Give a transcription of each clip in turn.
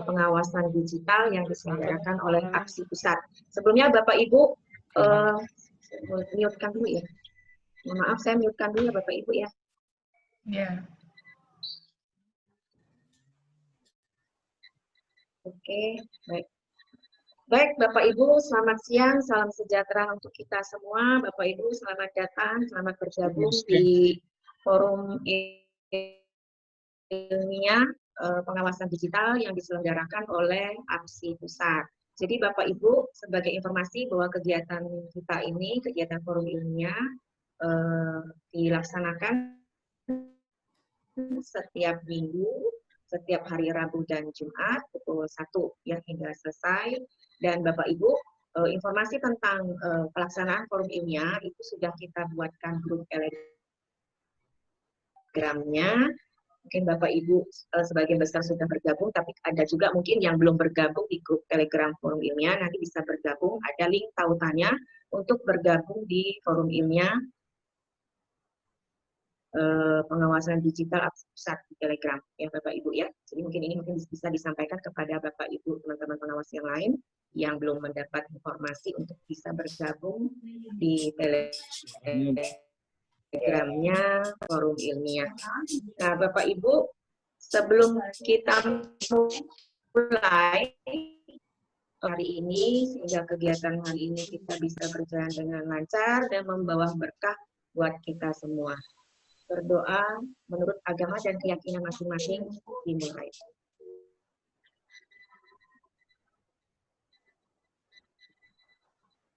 pengawasan digital yang diselenggarakan oleh APSI Pusat. Sebelumnya Bapak Ibu, mute-kan dulu ya. Mohon maaf, saya mute-kan dulu ya Bapak Ibu ya. Ya. Oke, baik. Baik, Bapak Ibu, selamat siang, salam sejahtera untuk kita semua. Bapak Ibu, selamat datang, selamat bergabung di forum ilmiah pengawasan digital yang diselenggarakan oleh APSI Pusat. Jadi Bapak Ibu, sebagai informasi bahwa kegiatan kita ini, kegiatan forum ilmiah, dilaksanakan setiap minggu, setiap hari Rabu dan Jumat pukul 1 ya hingga selesai. Dan Bapak Ibu, informasi tentang pelaksanaan forum ilmiah itu sudah kita buatkan grup Telegramnya. Mungkin Bapak Ibu sebagian besar sudah bergabung, tapi ada juga mungkin yang belum bergabung di grup Telegram forum ilmiah, nanti bisa bergabung. Ada link tautannya untuk bergabung di forum ilmiah pengawasan digital pusat di Telegram ya Bapak Ibu ya. Jadi mungkin ini bisa disampaikan kepada Bapak Ibu teman-teman pengawas yang lain yang belum mendapat informasi untuk bisa bergabung di Telegramnya forum ilmiah. Nah Bapak Ibu, sebelum kita mulai hari ini sehingga kegiatan hari ini kita bisa berjalan dengan lancar dan membawa berkah buat kita semua. Berdoa menurut agama dan keyakinan masing-masing dimulai.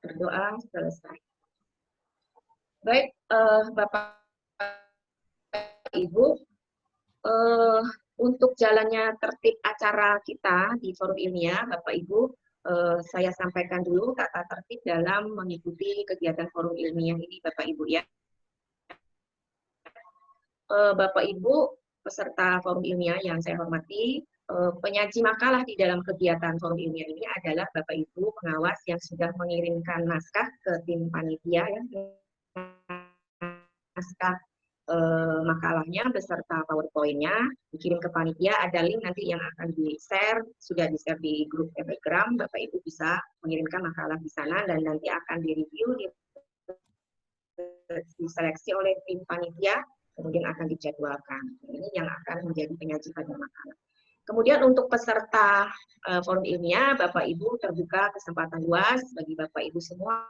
Berdoa selesai. Baik, Bapak Ibu, untuk jalannya tertib acara kita di forum ilmiah, Bapak Ibu, saya sampaikan dulu tata tertib dalam mengikuti kegiatan forum ilmiah ini, Bapak Ibu ya. Bapak Ibu peserta forum ilmiah yang saya hormati, penyaji makalah di dalam kegiatan forum ilmiah ini adalah Bapak Ibu pengawas yang sudah mengirimkan naskah ke tim panitia ya, naskah makalahnya beserta PowerPoint-nya dikirim ke panitia, ada link nanti yang akan di-share, sudah di-share di grup Telegram, Bapak Ibu bisa mengirimkan makalah di sana dan nanti akan direview, diseleksi oleh tim panitia, kemudian akan dijadwalkan. Ini yang akan menjadi penyaji pada makalah. Kemudian untuk peserta forum ilmiah, Bapak Ibu terbuka kesempatan luas bagi Bapak Ibu semua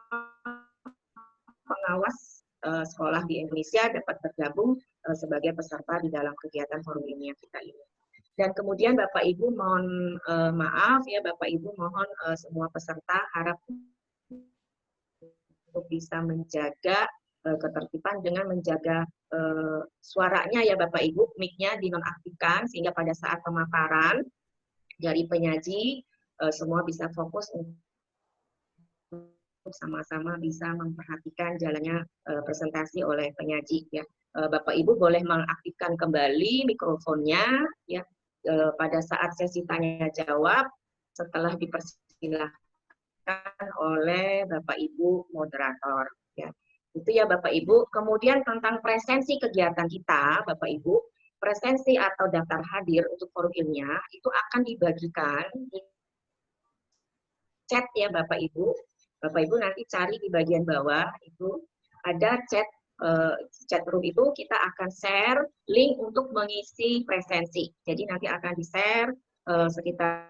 pengawas sekolah di Indonesia dapat bergabung sebagai peserta di dalam kegiatan forum ilmiah kita ini. Dan kemudian Bapak Ibu mohon maaf ya Bapak Ibu mohon semua peserta harap untuk bisa menjaga ketertiban dengan menjaga suaranya ya Bapak Ibu, mic-nya dinonaktifkan sehingga pada saat pemaparan dari penyaji semua bisa fokus untuk sama-sama bisa memperhatikan jalannya presentasi oleh penyaji ya. Bapak Ibu boleh mengaktifkan kembali mikrofonnya ya pada saat sesi tanya jawab setelah dipersilahkan oleh Bapak Ibu moderator ya. Itu ya Bapak Ibu. Kemudian tentang presensi kegiatan kita, Bapak Ibu, presensi atau daftar hadir untuk forum ilmiah itu akan dibagikan di chat ya Bapak Ibu. Bapak Ibu nanti cari di bagian bawah itu ada chat room itu kita akan share link untuk mengisi presensi. Jadi nanti akan di-share sekitar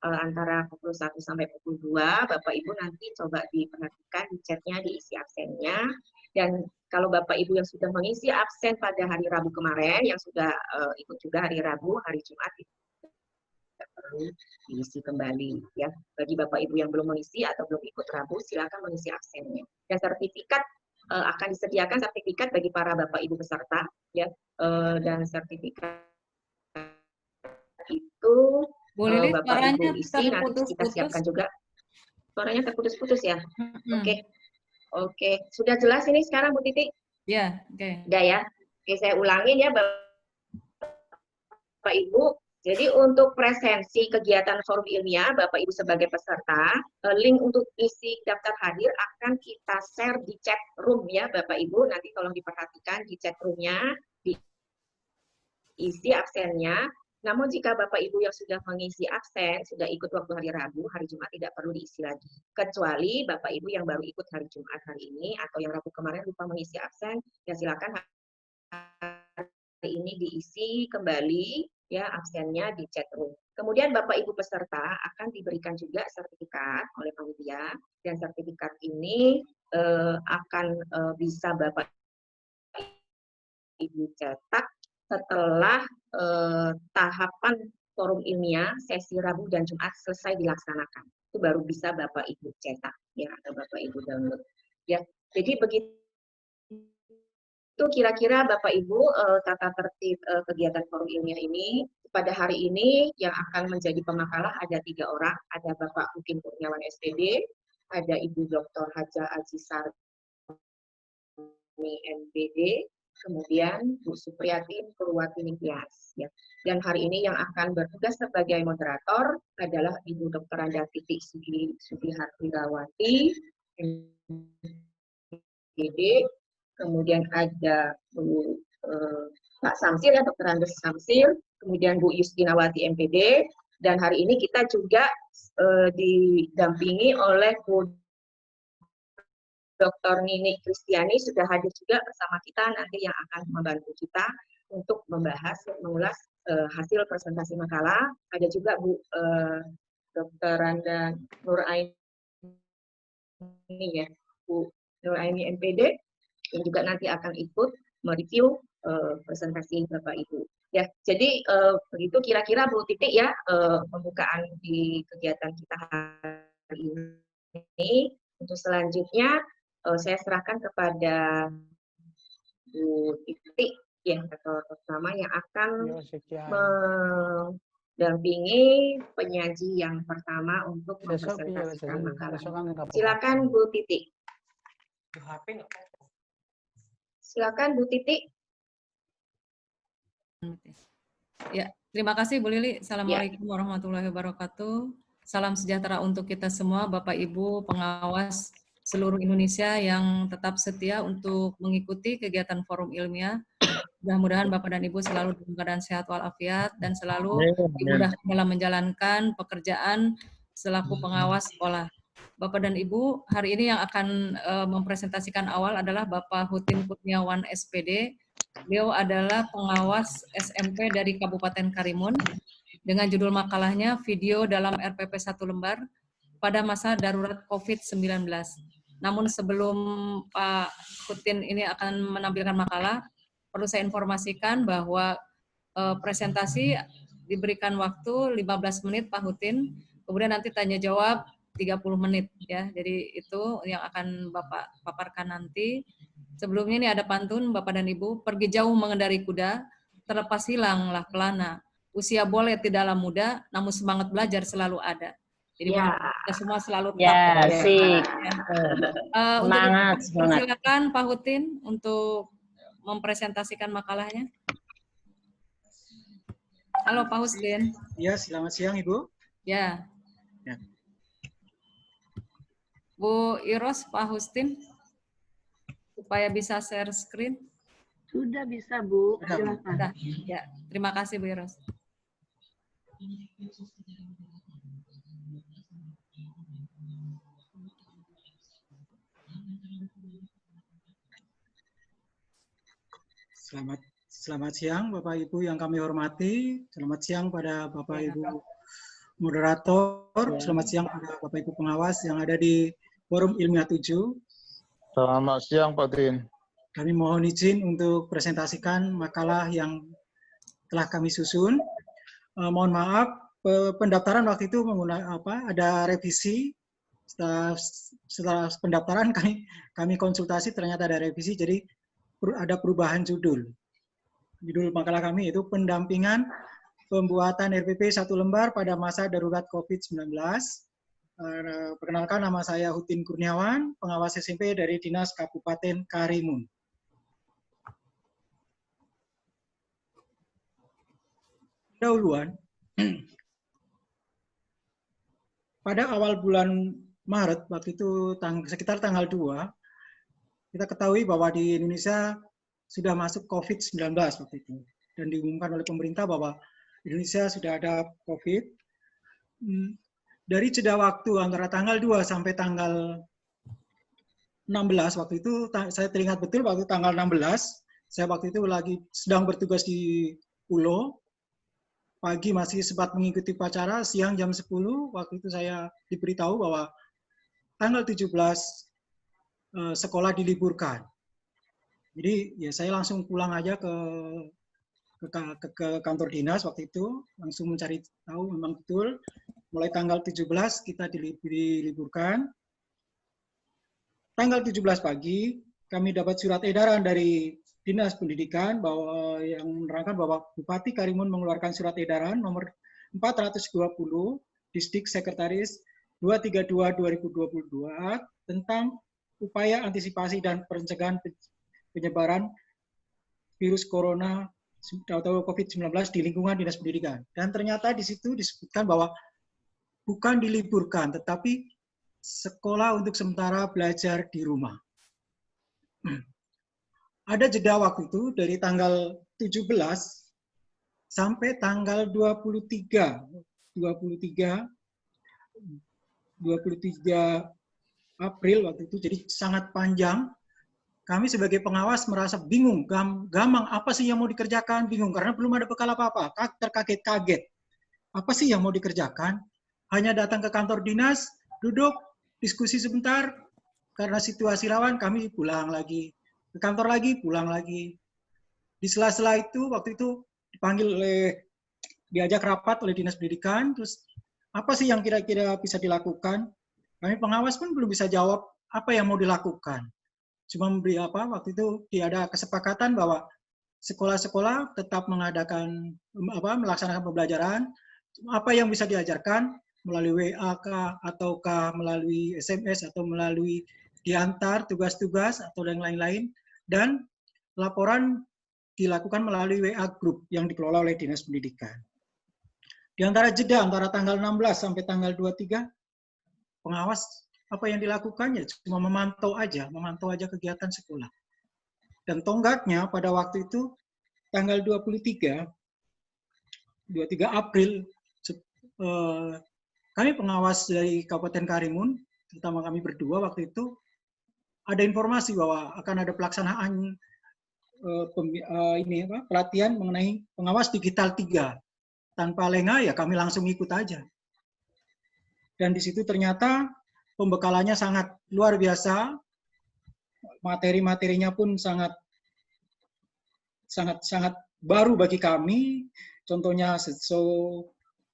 antara pukul 1 sampai pukul 2, Bapak Ibu nanti coba diperhatikan di chatnya, diisi absennya. Dan kalau Bapak Ibu yang sudah mengisi absen pada hari Rabu kemarin, yang sudah ikut juga hari Rabu, hari Jumat, tidak perlu diisi kembali. Ya. Bagi Bapak Ibu yang belum mengisi atau belum ikut Rabu, silakan mengisi absennya. Dan sertifikat akan disediakan sertifikat bagi para Bapak Ibu peserta, ya. Dan sertifikat itu Boleh Bapak Ibu isi, nanti kita siapkan juga. Suaranya terputus-putus ya? Oke. Sudah jelas ini sekarang Bu Titi? Ya, oke. Udah ya? Oke, saya ulangin ya Bapak Ibu. Jadi untuk presensi kegiatan forum ilmiah, Bapak Ibu sebagai peserta, link untuk isi daftar hadir akan kita share di chat room ya Bapak Ibu. Nanti tolong diperhatikan di chat roomnya, diisi absennya. Namun jika Bapak Ibu yang sudah mengisi absen, sudah ikut waktu hari Rabu, hari Jumat tidak perlu diisi lagi. Kecuali Bapak Ibu yang baru ikut hari Jumat hari ini atau yang Rabu kemarin lupa mengisi absen, ya silakan hari ini diisi kembali ya absennya di chat room. Kemudian Bapak Ibu peserta akan diberikan juga sertifikat oleh panitia, dan sertifikat ini akan bisa Bapak Ibu cetak setelah tahapan forum ilmiah sesi Rabu dan Jumat selesai dilaksanakan. Itu baru bisa Bapak Ibu cetak ya, atau Bapak Ibu download. Ya, jadi begitu itu kira-kira Bapak Ibu tata tertib kegiatan forum ilmiah ini. Pada hari ini yang akan menjadi pemakalah ada 3 orang, ada Bapak Hutin Kurniawan SPD, ada Ibu Dr. Haja Azizar MPD, kemudian Bu Supriyatin Purwati Ningtyas. Ya. Dan hari ini yang akan bertugas sebagai moderator adalah Ibu Dr. Anda Titik Sudihartirawati, MPD, kemudian ada Bu Pak Samsil ya, Dr. Andes Samsil, kemudian Bu Yustinawati MPD, dan hari ini kita juga didampingi oleh Bu Dr. Nini Kristiani sudah hadir juga bersama kita nanti yang akan membantu kita untuk membahas, mengulas hasil presentasi makalah. Ada juga Bu Dr. Randa Nuraini ya, Bu Nuraini MPD yang juga nanti akan ikut mereview presentasi Bapak Ibu. Ya, jadi begitu kira-kira Bu Titik ya pembukaan di kegiatan kita hari ini. Untuk selanjutnya saya serahkan kepada Bu Titik ya, atau pertama yang akan mendampingi penyaji yang pertama untuk mempresentasikan makalah. Silakan Bu Titik. Silakan Bu Titik. Ya, terima kasih Bu Lili. Assalamualaikum warahmatullahi wabarakatuh. Salam sejahtera untuk kita semua, Bapak Ibu pengawas seluruh Indonesia yang tetap setia untuk mengikuti kegiatan forum ilmiah. Mudah-mudahan Bapak dan Ibu selalu dalam keadaan sehat walafiat dan selalu dimudahkan dalam menjalankan pekerjaan selaku pengawas sekolah. Bapak dan Ibu, hari ini yang akan mempresentasikan awal adalah Bapak Hutin Kurniawan SPD. Beliau adalah pengawas SMP dari Kabupaten Karimun dengan judul makalahnya Video dalam RPP 1 lembar pada masa darurat COVID-19. Namun sebelum Pak Hutin ini akan menampilkan makalah, perlu saya informasikan bahwa presentasi diberikan waktu 15 menit Pak Hutin, kemudian nanti tanya jawab 30 menit ya. Jadi itu yang akan Bapak paparkan nanti. Sebelumnya ini ada pantun Bapak dan Ibu, pergi jauh mengendari kuda, terlepas hilanglah pelana. Usia boleh tidaklah muda, namun semangat belajar selalu ada. Jadi kita semua selalu tetap sih. Semangat. Silakan Pak Hutin untuk mempresentasikan makalahnya. Halo Pak Hutin. Ya, selamat siang Ibu. Ya. Bu Iros, Pak Hustin, supaya bisa share screen. Sudah bisa Bu. Silakan. Ya, terima kasih Bu Iros. Selamat siang Bapak Ibu yang kami hormati. Selamat siang pada Bapak Ibu moderator. Selamat siang pada Bapak Ibu pengawas yang ada di Forum Ilmiah 7. Selamat siang Pak Tin. Kami mohon izin untuk presentasikan makalah yang telah kami susun. Mohon maaf, pendaftaran waktu itu ada revisi. Setelah pendaftaran kami konsultasi, ternyata ada revisi, jadi ada perubahan judul. Judul makalah kami itu pendampingan pembuatan RPP 1 lembar pada masa darurat COVID-19. Perkenalkan, nama saya Hutin Kurniawan, pengawas SMP dari Dinas Kabupaten Karimun. Pendahuluan, pada awal bulan Maret, waktu itu sekitar tanggal 2, kita ketahui bahwa di Indonesia sudah masuk COVID-19 waktu itu. Dan diumumkan oleh pemerintah bahwa Indonesia sudah ada COVID. Dari jeda waktu antara tanggal 2 sampai tanggal 16, waktu itu saya teringat betul waktu tanggal 16, saya waktu itu lagi sedang bertugas di Pulau. Pagi masih sempat mengikuti upacara, siang jam 10, waktu itu saya diberitahu bahwa tanggal 17 sekolah diliburkan. Jadi ya saya langsung pulang aja ke kantor dinas waktu itu, langsung mencari tahu memang betul mulai tanggal 17 kita diliburkan. Tanggal 17 pagi kami dapat surat edaran dari Dinas Pendidikan bahwa yang menerangkan bahwa Bupati Karimun mengeluarkan surat edaran nomor 420 Distrik Sekretaris 232/2022 tentang upaya antisipasi dan pencegahan penyebaran virus corona atau COVID-19 di lingkungan Dinas Pendidikan. Dan ternyata di situ disebutkan bahwa bukan diliburkan, tetapi sekolah untuk sementara belajar di rumah. Ada jeda waktu itu dari tanggal 17 sampai tanggal 23 April waktu itu, jadi sangat panjang. Kami sebagai pengawas merasa bingung, gamang apa sih yang mau dikerjakan, bingung karena belum ada bekal apa-apa, terkaget-kaget. Apa sih yang mau dikerjakan? Hanya datang ke kantor dinas, duduk, diskusi sebentar, karena situasi rawan kami pulang lagi. Ke kantor lagi, pulang lagi. Di sela-sela itu, waktu itu diajak rapat oleh Dinas Pendidikan, terus apa sih yang kira-kira bisa dilakukan? Kami pengawas pun belum bisa jawab apa yang mau dilakukan. Cuma memberi waktu itu ada kesepakatan bahwa sekolah-sekolah tetap melaksanakan pembelajaran, apa yang bisa diajarkan melalui WA ataukah melalui SMS atau melalui diantar tugas-tugas atau yang lain-lain, dan laporan dilakukan melalui WA Group yang dikelola oleh Dinas Pendidikan. Di antara jeda antara tanggal 16 sampai tanggal 23, pengawas apa yang dilakukannya cuma memantau aja kegiatan sekolah. Dan tonggaknya pada waktu itu tanggal 23 April kami pengawas dari Kabupaten Karimun, terutama kami berdua waktu itu, ada informasi bahwa akan ada pelaksanaan pelatihan mengenai pengawas digital 3. Tanpa lengah ya kami langsung ikut aja. Dan di situ ternyata pembekalannya sangat luar biasa, materi-materinya pun sangat baru bagi kami. Contohnya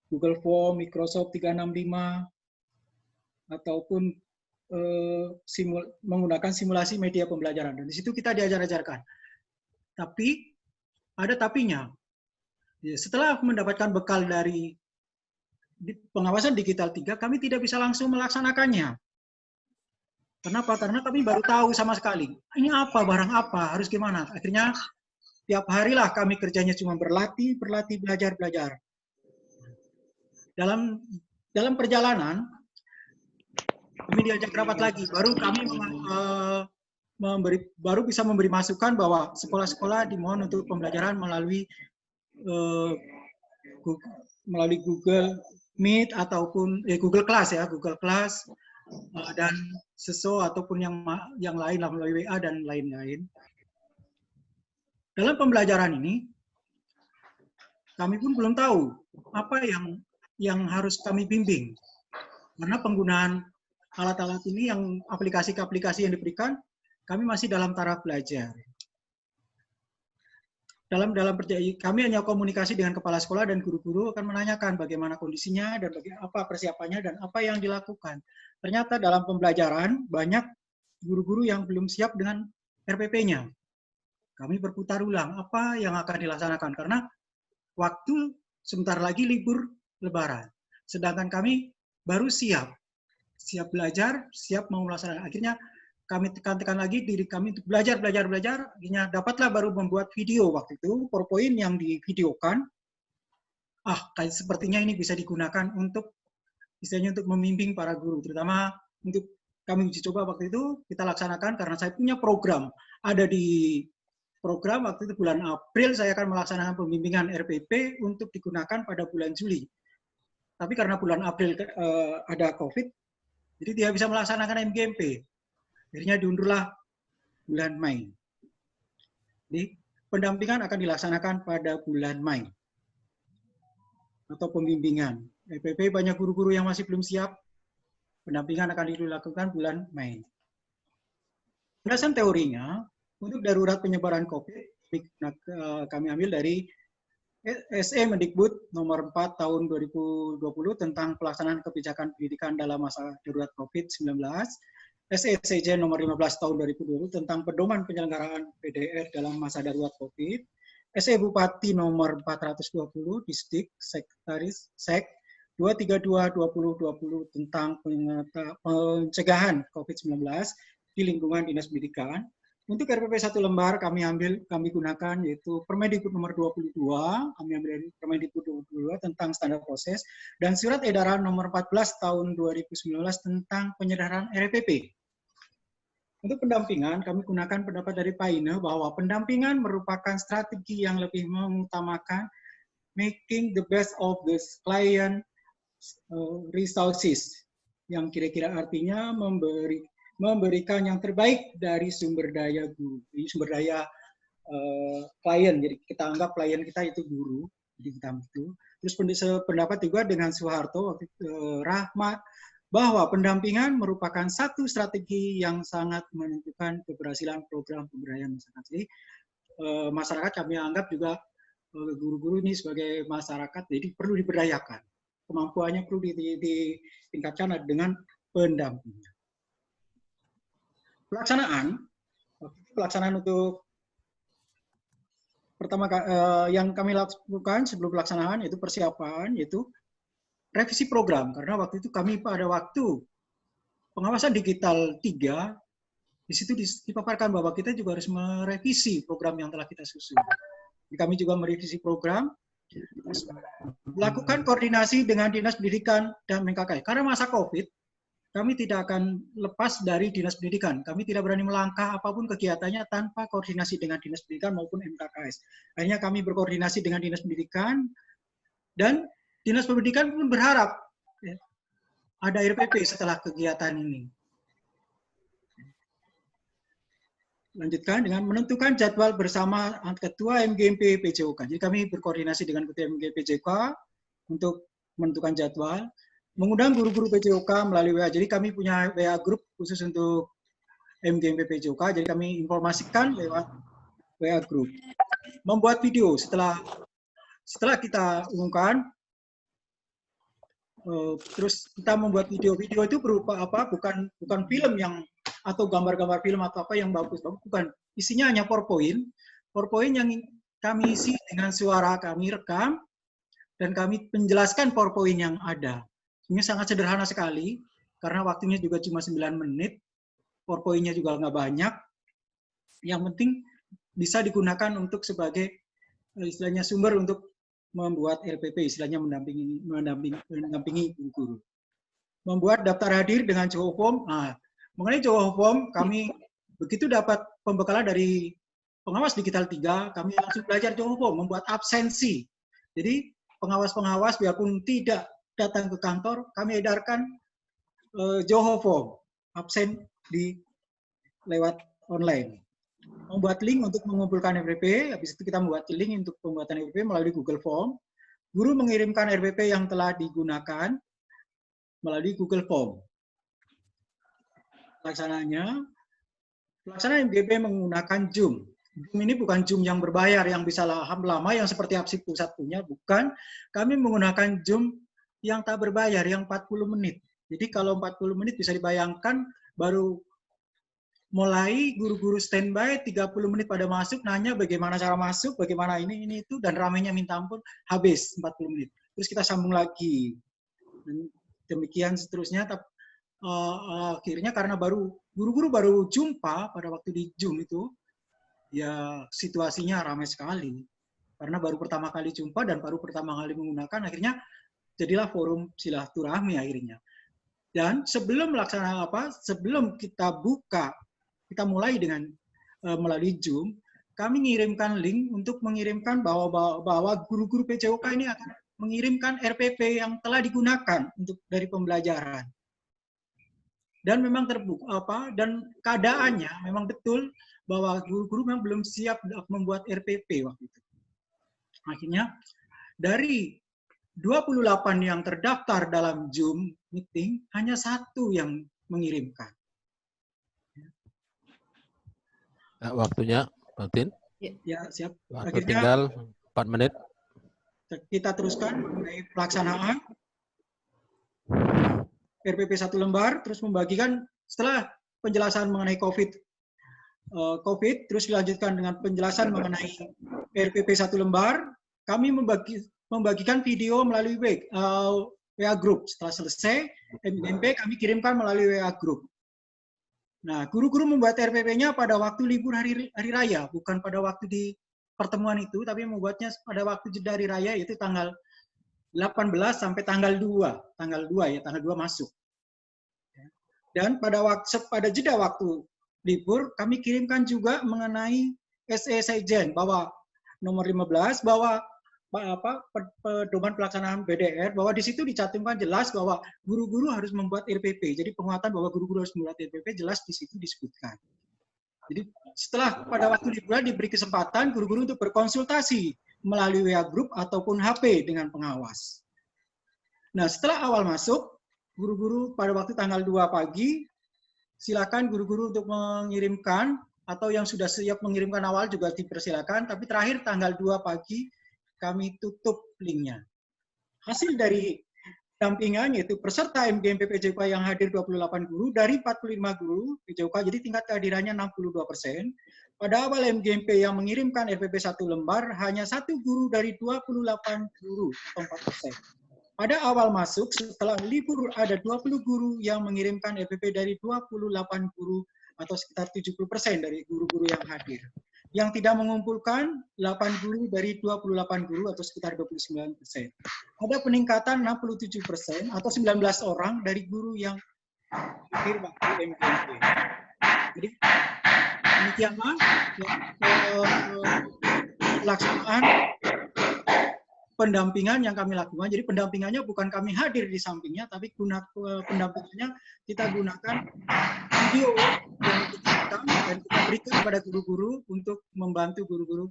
Google Form, Microsoft 365, ataupun menggunakan simulasi media pembelajaran. Dan di situ kita diajar-ajarkan. Tapi, ada tapinya. Setelah mendapatkan bekal dari pengawasan digital 3, kami tidak bisa langsung melaksanakannya. Kenapa? Karena kami baru tahu sama sekali. Ini apa, barang apa, harus gimana. Akhirnya, tiap harilah kami kerjanya cuma berlatih, belajar. Dalam perjalanan, kami diajak rapat lagi, baru kami baru bisa memberi masukan bahwa sekolah-sekolah dimohon untuk pembelajaran melalui Google Meet ataupun Google Class ya, Google Class dan SESO ataupun yang lain lah melalui WA dan lain-lain. Dalam pembelajaran ini, kami pun belum tahu apa yang harus kami bimbing, karena penggunaan alat-alat ini, yang aplikasi-aplikasi yang diberikan, kami masih dalam taraf belajar. Kami hanya komunikasi dengan kepala sekolah dan guru-guru akan menanyakan bagaimana kondisinya dan apa persiapannya dan apa yang dilakukan. Ternyata dalam pembelajaran banyak guru-guru yang belum siap dengan RPP-nya. Kami berputar ulang apa yang akan dilaksanakan karena waktu sebentar lagi libur Lebaran. Sedangkan kami baru siap belajar, siap mau melaksanakan. Akhirnya kami tekan-tekan lagi diri kami untuk belajar. Akhirnya dapatlah baru membuat video waktu itu, PowerPoint yang divideokan. Kayak sepertinya ini bisa digunakan untuk istilahnya untuk membimbing para guru, terutama untuk kami uji coba waktu itu kita laksanakan karena saya punya program ada di program waktu itu bulan April saya akan melaksanakan pembimbingan RPP untuk digunakan pada bulan Juli. Tapi karena bulan April ada COVID, jadi tidak bisa melaksanakan MGMP. Akhirnya diundurlah bulan Mei. Jadi pendampingan akan dilaksanakan pada bulan Mei. Atau pembimbingan. RPP banyak guru-guru yang masih belum siap. Pendampingan akan dilakukan bulan Mei. Penjelasan teorinya, untuk darurat penyebaran COVID, kami ambil dari SE Mendikbud nomor 4 tahun 2020 tentang pelaksanaan kebijakan pendidikan dalam masa darurat COVID-19, SE Sekjen nomor 15 tahun 2020 tentang pedoman penyelenggaraan PDR dalam masa darurat COVID, SE Bupati nomor 420 Distrik Sekretaris Sek 232/2020 tentang pencegahan COVID-19 di lingkungan Dinas Pendidikan. Untuk RPP 1 lembar kami gunakan yaitu Permendikbud nomor 22, kami ambil dari Permendikbud 22 tentang standar proses, dan Surat Edaran nomor 14 tahun 2019 tentang penyedaran RPP. Untuk pendampingan, kami gunakan pendapat dari Pak Ine bahwa pendampingan merupakan strategi yang lebih mengutamakan making the best of the client resources, yang kira-kira artinya memberikan yang terbaik dari sumber daya guru, sumber daya klien. Jadi kita anggap klien kita itu guru, jadi kita itu. Terus pendapat juga dengan Soeharto waktu Rahmat bahwa pendampingan merupakan satu strategi yang sangat menentukan keberhasilan program pemberdayaan masyarakat. Jadi masyarakat kami anggap juga guru-guru ini sebagai masyarakat, jadi perlu diberdayakan. Kemampuannya perlu ditingkatkan dengan pendampingan. Pelaksanaan untuk pertama yang kami lakukan sebelum pelaksanaan itu persiapan, yaitu revisi program. Karena waktu itu kami pada waktu pengawasan digital 3, di situ dipaparkan bahwa kita juga harus merevisi program yang telah kita susun. Jadi kami juga merevisi program, lakukan koordinasi dengan Dinas Pendidikan dan MKK. Karena masa COVID, kami tidak akan lepas dari Dinas Pendidikan. Kami tidak berani melangkah apapun kegiatannya tanpa koordinasi dengan Dinas Pendidikan maupun MKKS. Akhirnya kami berkoordinasi dengan Dinas Pendidikan, dan Dinas Pendidikan pun berharap ya, ada RPP setelah kegiatan ini. Lanjutkan dengan menentukan jadwal bersama Ketua MGMP PJOK. Jadi kami berkoordinasi dengan Ketua MGMP PJOK untuk menentukan jadwal. Mengundang guru-guru PJOK melalui WA. Jadi kami punya WA group khusus untuk MGMP PJOK. Jadi kami informasikan lewat WA group. Membuat video setelah kita umumkan, terus kita membuat video-video itu berupa apa? Bukan film yang atau gambar-gambar film atau apa yang bagus, bukan. Isinya hanya PowerPoint yang kami isi dengan suara kami rekam dan kami menjelaskan PowerPoint yang ada. Ini sangat sederhana sekali karena waktunya juga cuma 9 menit, PowerPoint-nya juga nggak banyak. Yang penting bisa digunakan untuk sebagai istilahnya sumber untuk membuat RPP, istilahnya mendampingi guru. Membuat daftar hadir dengan Johor Form. Nah, mengenai Johor Form, kami begitu dapat pembekalan dari pengawas digital 3, kami langsung belajar Johor Form, membuat absensi. Jadi pengawas-pengawas biarpun tidak datang ke kantor, kami edarkan Johor Form, absen lewat online. Membuat link untuk mengumpulkan RPP, habis itu kita membuat link untuk pembuatan RPP melalui Google Form. Guru mengirimkan RPP yang telah digunakan melalui Google Form. Pelaksanaan MGP menggunakan Zoom. Zoom ini bukan Zoom yang berbayar, yang bisa lama, yang seperti APSI Pusat punya, bukan. Kami menggunakan Zoom yang tak berbayar, yang 40 menit. Jadi kalau 40 menit bisa dibayangkan, baru mulai guru-guru standby, 30 menit pada masuk, nanya bagaimana cara masuk, bagaimana ini, itu, dan ramainya minta ampun, habis 40 menit. Terus kita sambung lagi. Dan demikian seterusnya, akhirnya karena guru-guru baru jumpa pada waktu di Zoom itu, ya situasinya ramai sekali. Karena baru pertama kali jumpa dan baru pertama kali menggunakan, akhirnya jadilah forum silaturahmi akhirnya. Dan sebelum sebelum kita mulai dengan melalui Zoom, kami mengirimkan link untuk mengirimkan bahwa guru-guru PJOK ini akan mengirimkan RPP yang telah digunakan untuk dari pembelajaran. Dan memang terbukti dan keadaannya memang betul bahwa guru-guru memang belum siap membuat RPP waktu itu. Akhirnya dari 28 yang terdaftar dalam Zoom meeting, hanya 1 yang mengirimkan. Waktunya, Pak Tin. Ya, siap. Waktu Akhirnya, tinggal 4 menit. Kita teruskan mengenai pelaksanaan RPP 1 lembar, terus membagikan setelah penjelasan mengenai COVID, terus dilanjutkan dengan penjelasan mengenai RPP 1 lembar, kami membagikan video melalui WA Group. Setelah selesai, MGMP kami kirimkan melalui WA Group. Nah, guru-guru membuat RPP-nya pada waktu libur hari raya, bukan pada waktu di pertemuan itu, tapi membuatnya pada waktu jeda hari raya, yaitu tanggal 18 sampai tanggal 2. Tanggal 2 masuk. Dan pada jeda waktu libur, kami kirimkan juga mengenai SE Sekjen, bahwa nomor 15, bahwa pedoman pelaksanaan BDR, bahwa di situ dicantumkan jelas bahwa guru-guru harus membuat RPP. Jadi penguatan bahwa guru-guru harus membuat RPP jelas di situ disebutkan. Jadi setelah pada waktu liburan diberi kesempatan guru-guru untuk berkonsultasi melalui WA Group ataupun HP dengan pengawas. Nah, setelah awal masuk, guru-guru pada waktu tanggal 2 pagi, silakan guru-guru untuk mengirimkan, atau yang sudah siap mengirimkan awal juga dipersilakan, tapi terakhir tanggal 2 pagi kami tutup linknya. Hasil dari dampingan yaitu peserta MGMP PJOK yang hadir 28 guru dari 45 guru PJOK, jadi tingkat kehadirannya 62%. Pada awal MGMP yang mengirimkan RPP 1 lembar hanya 1 guru dari 28 guru atau 4%. Pada awal masuk setelah libur ada 20 guru yang mengirimkan RPP dari 28 guru atau sekitar 70% dari guru-guru yang hadir. Yang tidak mengumpulkan 8 guru dari 28 guru atau sekitar 29%. Ada peningkatan 67% atau 19 orang dari guru yang hadir waktu MGMP. Jadi demikianlah pelaksanaan pendampingan yang kami lakukan. Jadi pendampingannya bukan kami hadir di sampingnya, tapi pendampingannya kita gunakan video yang kita rekam dan kita berikan kepada guru-guru untuk membantu guru-guru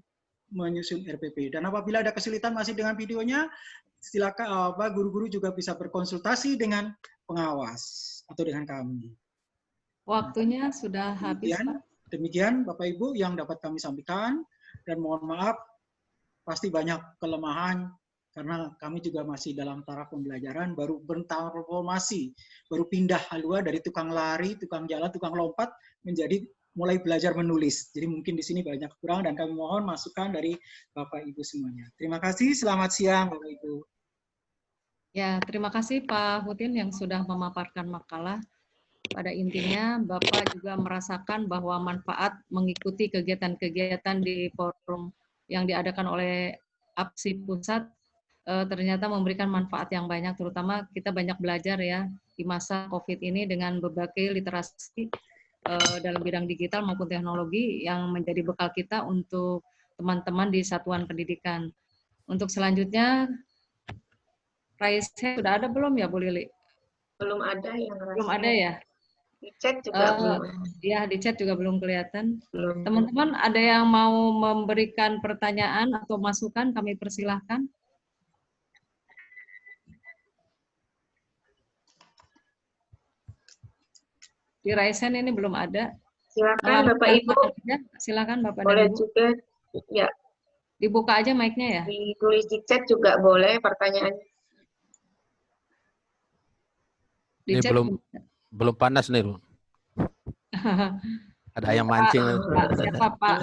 menyusun RPP. Dan apabila ada kesulitan masih dengan videonya, silakan guru-guru juga bisa berkonsultasi dengan pengawas atau dengan kami. Waktunya sudah habis, Pak. Demikian Bapak Ibu yang dapat kami sampaikan, dan mohon maaf pasti banyak kelemahan karena kami juga masih dalam taraf pembelajaran, baru bertransformasi, baru pindah halua dari tukang lari, tukang jalan, tukang lompat menjadi mulai belajar menulis. Jadi mungkin di sini banyak kekurangan dan kami mohon masukan dari Bapak Ibu semuanya. Terima kasih, selamat siang Bapak Ibu. Ya, terima kasih Pak Hutin yang sudah memaparkan makalah. Pada intinya, Bapak juga merasakan bahwa manfaat mengikuti kegiatan-kegiatan di forum yang diadakan oleh APSI Pusat ternyata memberikan manfaat yang banyak, terutama kita banyak belajar ya di masa COVID ini dengan berbagai literasi dalam bidang digital maupun teknologi yang menjadi bekal kita untuk teman-teman di satuan pendidikan. Untuk selanjutnya, Raisa sudah ada belum ya Bu Lili? Belum ada yang belum ada ya? Di chat juga belum. Ya, di chat juga belum kelihatan. Teman-teman ada yang mau memberikan pertanyaan atau masukan, kami persilahkan. Di Raisen ini belum ada. Silakan Bapak Ibu. Silakan Bapak boleh dan Ibu. Juga ya. Dibuka aja mic-nya ya. Ditulis di chat juga boleh pertanyaannya. Di chat belum panas nih, Bu. Ada yang mancing. Siapa Pak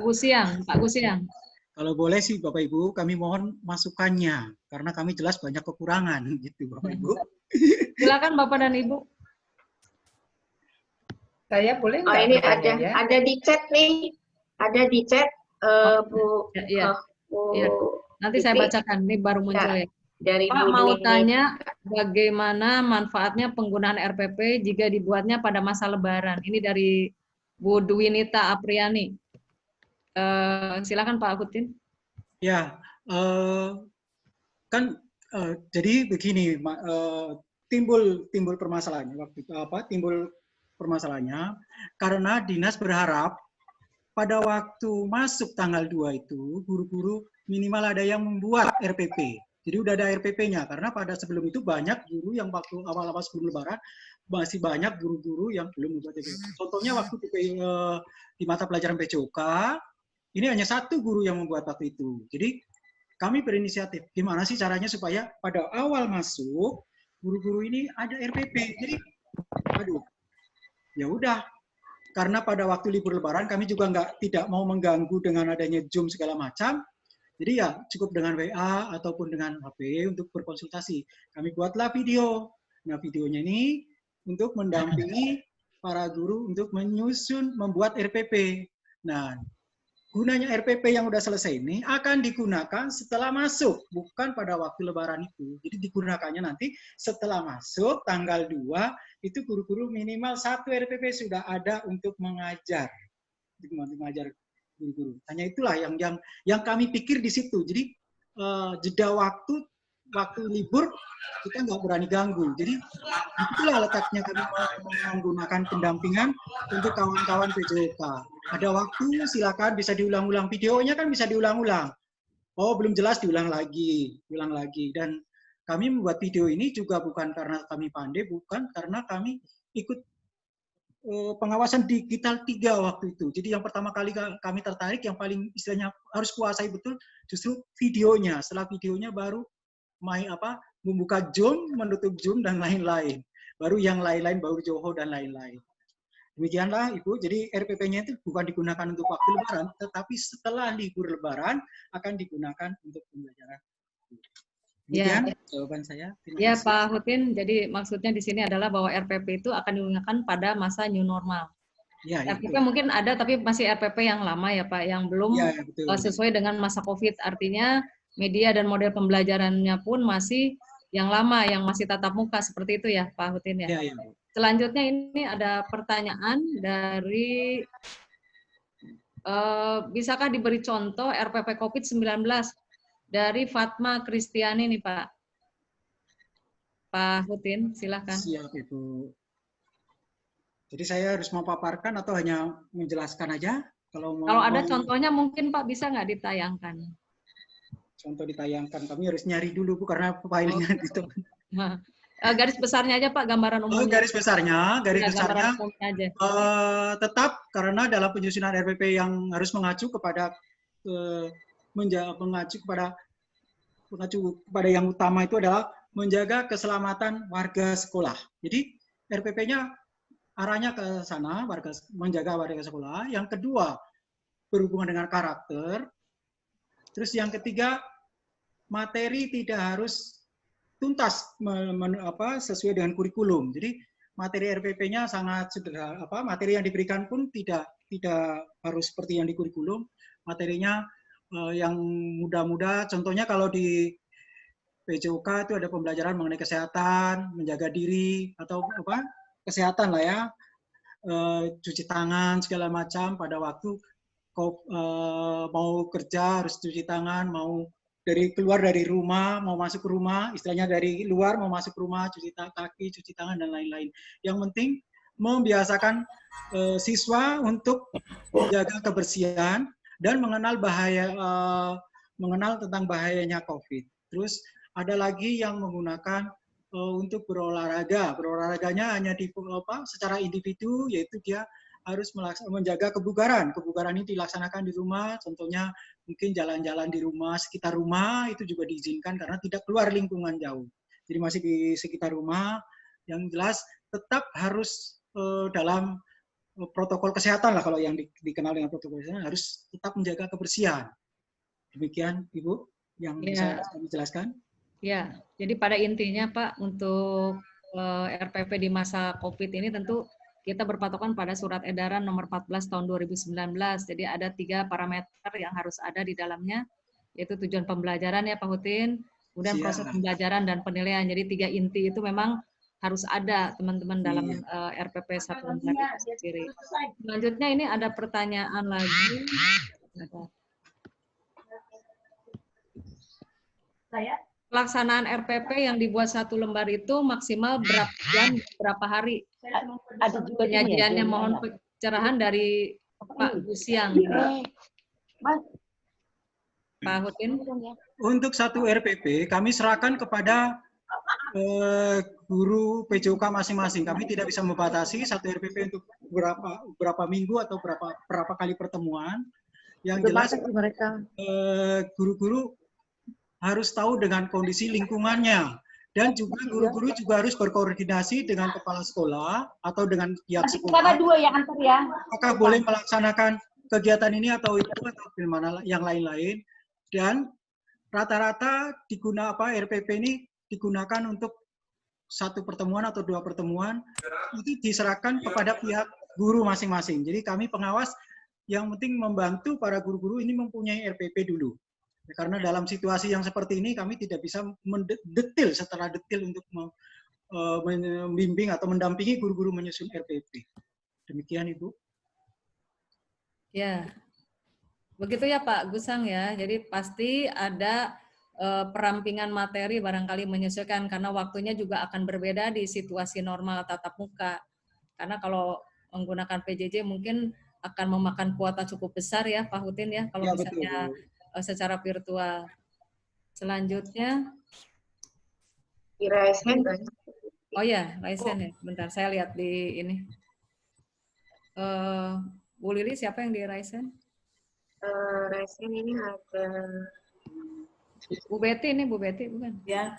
Gusiang? Pak Gusiang. Kalau boleh sih Bapak Ibu, kami mohon masukannya karena kami jelas banyak kekurangan gitu Bapak Ibu. Silakan Bapak dan Ibu. Saya boleh nggak? Ini ada di chat nih, ada di chat Bu. Iya. Nanti saya bacakan, ini baru muncul ya. Dari Pak mau tanya bagaimana manfaatnya penggunaan RPP jika dibuatnya pada masa Lebaran. Ini dari Bu Dwinita Apriani. Silakan Pak Hutin. Ya, kan jadi begini, timbul permasalahannya waktu itu timbul permasalahannya karena dinas berharap pada waktu masuk tanggal 2 itu guru-guru minimal ada yang membuat RPP. Jadi udah ada RPP-nya karena pada sebelum itu banyak guru yang waktu awal-awal sebelum lebaran masih banyak guru-guru yang belum membuat RPP. Contohnya waktu di mata pelajaran PJOK ini hanya satu guru yang membuat waktu itu. Jadi kami berinisiatif, gimana sih caranya supaya pada awal masuk guru-guru ini ada RPP. Jadi, aduh, ya udah. Karena pada waktu libur Lebaran kami juga tidak mau mengganggu dengan adanya Zoom segala macam. Jadi ya cukup dengan WA ataupun dengan HP untuk berkonsultasi. Kami buatlah video. Nah videonya ini untuk mendampingi para guru untuk membuat RPP. Nah gunanya RPP yang udah selesai ini akan digunakan setelah masuk, bukan pada waktu Lebaran itu. Jadi digunakannya nanti setelah masuk tanggal 2 itu guru-guru minimal 1 RPP sudah ada untuk mengajar, guru-guru. Hanya itulah yang kami pikir di situ. Jadi jeda waktu libur kita nggak berani ganggu. Jadi itulah letaknya kami menggunakan pendampingan untuk kawan-kawan PJOK. Ada waktu silakan bisa diulang-ulang, videonya kan bisa diulang-ulang. Oh belum jelas diulang lagi. Dan kami membuat video ini juga bukan karena kami pandai, bukan karena kami ikut pengawasan digital 3 waktu itu. Jadi yang pertama kali kami tertarik, yang paling istilahnya harus kuasai betul justru videonya. Setelah videonya baru membuka Zoom, menutup Zoom dan lain-lain. Baru yang lain-lain, baru Johor dan lain-lain. Demikianlah Ibu, jadi RPP-nya itu bukan digunakan untuk waktu Lebaran, tetapi setelah libur Lebaran akan digunakan untuk pembelajaran. Demikian jawaban saya. Ya Pak Hutin, jadi maksudnya di sini adalah bahwa RPP itu akan digunakan pada masa new normal. Ya, RPP itu mungkin ada, tapi masih RPP yang lama ya Pak, yang belum sesuai dengan masa COVID. Artinya media dan model pembelajarannya pun masih yang lama, yang masih tatap muka, seperti itu ya Pak Hutin ya. Ya. Selanjutnya ini ada pertanyaan dari, bisakah diberi contoh RPP COVID-19 dari Fatma Kristiani nih Pak. Pak Hutin, silakan. Siap Ibu. Jadi saya harus memaparkan atau hanya menjelaskan aja? Kalau ada contohnya mungkin Pak bisa nggak ditayangkan? Contoh ditayangkan, kami harus nyari dulu Bu karena filenya gitu. Garis besarnya aja Pak, gambaran umumnya. Garis besarnya tetap karena dalam penyusunan RPP yang harus mengacu kepada yang utama itu adalah menjaga keselamatan warga sekolah. Jadi RPP-nya arahnya ke sana, menjaga warga sekolah. Yang kedua berhubungan dengan karakter. Terus yang ketiga materi tidak harus tuntas sesuai dengan kurikulum. Jadi materi RPP-nya sangat sederhana. Materi yang diberikan pun tidak harus seperti yang di kurikulum. Materinya yang mudah-mudah. Contohnya kalau di PJOK itu ada pembelajaran mengenai kesehatan, menjaga diri atau kesehatan lah ya, cuci tangan segala macam pada waktu mau kerja harus cuci tangan, mau keluar dari rumah, mau masuk ke rumah, istilahnya dari luar mau masuk ke rumah, cuci kaki, cuci tangan, dan lain-lain. Yang penting membiasakan siswa untuk menjaga kebersihan dan mengenal tentang bahayanya COVID. Terus ada lagi yang menggunakan untuk berolahraga. Berolahraganya hanya secara individu, yaitu dia harus menjaga kebugaran. Kebugaran ini dilaksanakan di rumah, contohnya mungkin jalan-jalan di rumah, sekitar rumah, itu juga diizinkan karena tidak keluar lingkungan jauh. Jadi masih di sekitar rumah, yang jelas tetap harus dalam protokol kesehatan lah, kalau yang dikenal dengan protokol kesehatan, harus tetap menjaga kebersihan. Demikian Ibu yang bisa kami jelaskan. Ya, jadi pada intinya Pak, untuk RPP di masa COVID ini tentu kita berpatokan pada surat edaran nomor 14 tahun 2019. Jadi ada 3 parameter yang harus ada di dalamnya, yaitu tujuan pembelajaran ya Pak Hutin, kemudian proses pembelajaran dan penilaian. Jadi 3 inti itu memang harus ada teman-teman dalam RPP satuan pendidikan itu sendiri. Selanjutnya ini ada pertanyaan lagi Pelaksanaan RPP yang dibuat 1 lembar itu maksimal berapa jam, berapa hari? Ada juga Penyajiannya, mohon pencerahan dari Pak Gusiang. Pak Hutin. Untuk 1 RPP, kami serahkan kepada guru PJOK masing-masing. Kami tidak bisa membatasi 1 RPP untuk berapa minggu atau berapa kali pertemuan. Yang jelas, guru-guru harus tahu dengan kondisi lingkungannya. Dan juga guru-guru juga harus berkoordinasi dengan kepala sekolah atau dengan pihak sekolah. Apakah boleh melaksanakan kegiatan ini atau itu atau gimana yang lain-lain. Dan rata-rata RPP ini digunakan untuk 1 pertemuan atau 2 pertemuan, itu diserahkan kepada pihak guru masing-masing. Jadi kami pengawas yang penting membantu para guru-guru ini mempunyai RPP dulu. Karena dalam situasi yang seperti ini kami tidak bisa mendetail secara detail untuk membimbing atau mendampingi guru-guru menyusun RPP. Demikian Ibu. Ya, begitu ya Pak Gusang ya. Jadi pasti ada perampingan materi barangkali menyesuaikan karena waktunya juga akan berbeda di situasi normal tatap muka. Karena kalau menggunakan PJJ mungkin akan memakan kuota cukup besar ya Pak Hutin ya kalau misalnya secara virtual. Selanjutnya di raise hand. Oh ya, raise hand ya. Bentar, saya lihat di ini. Bu Lili, siapa yang di raise hand? Raise hand ini ada Bu Betty ini, Bu Betty bukan? Ya.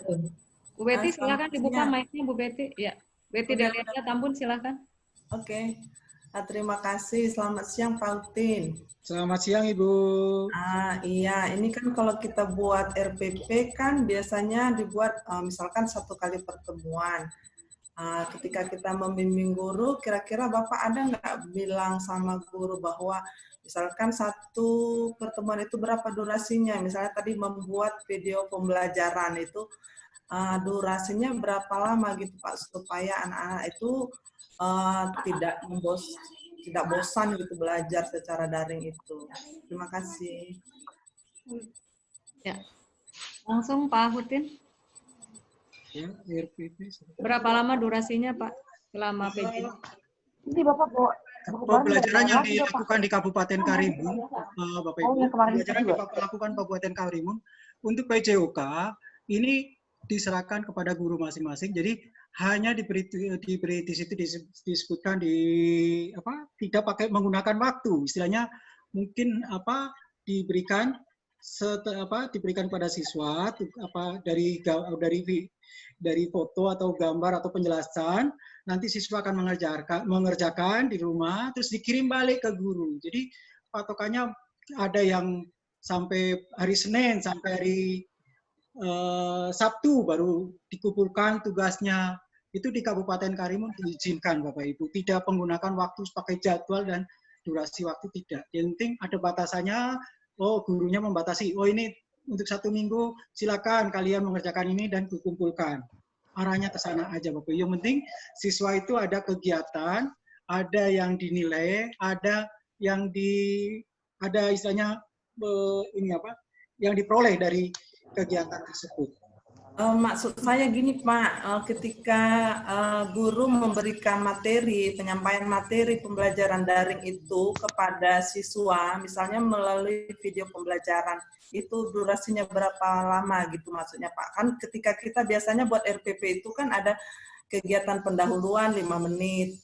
Bu Betty silakan dibuka mic-nya Bu Betty. Ya, Betty Deliana Tambun silakan. Oke. Terima kasih. Selamat siang Pak Hutin. Selamat siang Ibu. Iya, ini kan kalau kita buat RPP kan biasanya dibuat misalkan 1 kali pertemuan. Ketika kita membimbing guru, kira-kira Bapak ada nggak bilang sama guru bahwa misalkan 1 pertemuan itu berapa durasinya? Misalnya tadi membuat video pembelajaran itu durasinya berapa lama gitu Pak, supaya anak-anak itu tidak bosan gitu belajar secara daring itu. Terima kasih. Ya, langsung Pak Hutin. Ya, RPP. Berapa lama durasinya Pak selama PJJ? Ini Bapak Pembelajaran yang dilakukan di Kabupaten Karimun, Bapak Ibu, pembelajaran yang dilakukan Kabupaten Karimun untuk PJOK ini diserahkan kepada guru masing-masing. Jadi hanya diberi di situ disebutkan tidak pakai menggunakan waktu. Istilahnya mungkin diberikan pada siswa dari foto atau gambar atau penjelasan, nanti siswa akan mengerjakan di rumah terus dikirim balik ke guru. Jadi patokannya ada yang sampai hari Senin sampai hari Sabtu baru dikumpulkan tugasnya. Itu di Kabupaten Karimun diizinkan Bapak Ibu, tidak menggunakan waktu pakai jadwal dan durasi waktu tidak. Yang penting ada batasannya. Gurunya membatasi. Ini untuk 1 minggu silakan kalian mengerjakan ini dan dikumpulkan. Arahnya ke sana aja Bapak Ibu. Yang penting siswa itu ada kegiatan, ada yang dinilai, ada yang istilahnya yang diperoleh dari kegiatan tersebut. Maksud saya gini Pak, ketika guru memberikan penyampaian materi pembelajaran daring itu kepada siswa, misalnya melalui video pembelajaran, itu durasinya berapa lama gitu maksudnya Pak? Kan ketika kita biasanya buat RPP itu kan ada kegiatan pendahuluan 5 menit,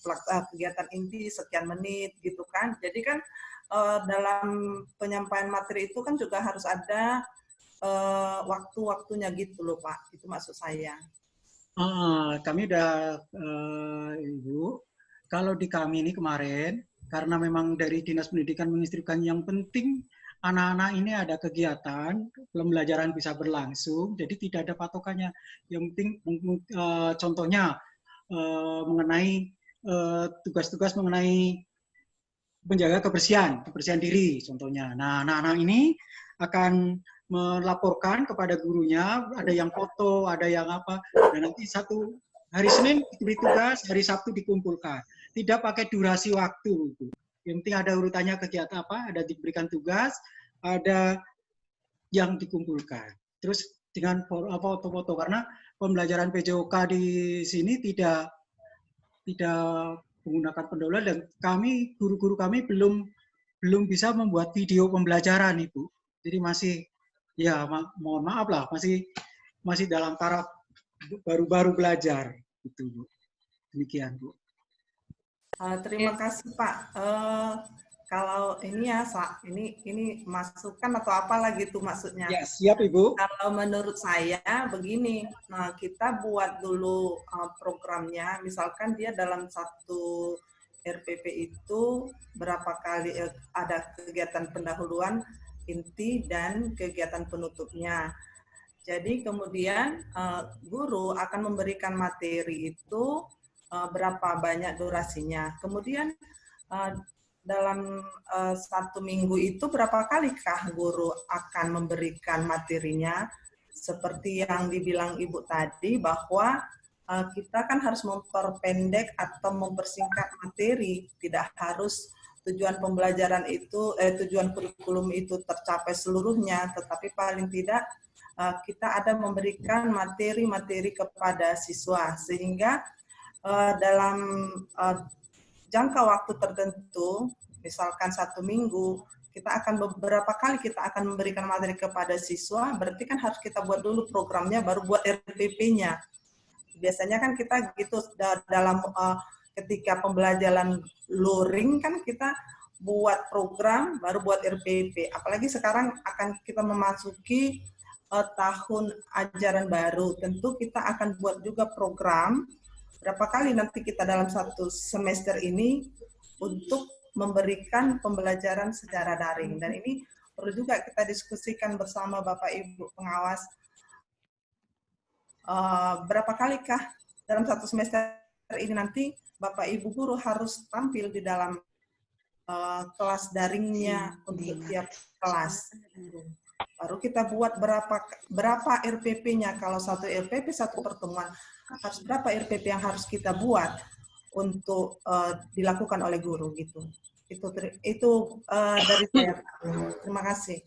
kegiatan inti sekian menit gitu kan. Jadi kan dalam penyampaian materi itu kan juga harus ada waktu-waktunya gitu loh Pak, itu maksud saya. Kami udah Ibu, kalau di kami ini kemarin, karena memang dari Dinas Pendidikan menginstruksikan yang penting anak-anak ini ada kegiatan, pembelajaran bisa berlangsung, jadi tidak ada patokannya. Yang penting contohnya mengenai tugas-tugas mengenai menjaga kebersihan diri contohnya. Nah, anak-anak ini akan melaporkan kepada gurunya, ada yang foto, ada yang apa, dan nanti hari Senin diberi tugas, hari Sabtu dikumpulkan. Tidak pakai durasi waktu. Yang penting ada urutannya kegiatan apa, ada diberikan tugas, ada yang dikumpulkan. Terus dengan foto-foto, karena pembelajaran PJOK di sini tidak menggunakan pendahuluan, dan guru-guru kami belum bisa membuat video pembelajaran, Ibu. Jadi masih, ya mohon maaf lah, masih dalam taraf baru-baru belajar, gitu Bu. Demikian Bu. Terima kasih Pak. Kalau ini ya, ini masukan atau apalah gitu maksudnya. Ya, siap Ibu. Kalau menurut saya begini, nah kita buat dulu programnya, misalkan dia dalam satu RPP itu berapa kali ada kegiatan pendahuluan inti dan kegiatan penutupnya. Jadi kemudian guru akan memberikan materi itu berapa banyak durasinya. Kemudian dalam 1 minggu itu berapa kalikah guru akan memberikan materinya? Seperti yang dibilang Ibu tadi, bahwa kita kan harus memperpendek atau mempersingkat materi. Tidak harus tujuan pembelajaran itu, tujuan kurikulum itu tercapai seluruhnya, tetapi paling tidak kita ada memberikan materi-materi kepada siswa, sehingga dalam jangka waktu tertentu, misalkan 1 minggu, kita akan beberapa kali kita akan memberikan materi kepada siswa, berarti kan harus kita buat dulu programnya, baru buat RPP-nya. Biasanya kan kita gitu dalam ketika pembelajaran luring kan kita buat program, baru buat RPP. Apalagi sekarang akan kita memasuki tahun ajaran baru, tentu kita akan buat juga program berapa kali nanti kita dalam 1 semester ini untuk memberikan pembelajaran secara daring. Dan ini perlu juga kita diskusikan bersama Bapak Ibu pengawas, berapa kalikah dalam 1 semester ini nanti Bapak Ibu guru harus tampil di dalam kelas daringnya untuk tiap kelas. Baru kita buat berapa RPP-nya. Kalau 1 RPP 1 pertemuan, harus berapa RPP yang harus kita buat untuk dilakukan oleh guru gitu. Itu dari saya. Terima kasih.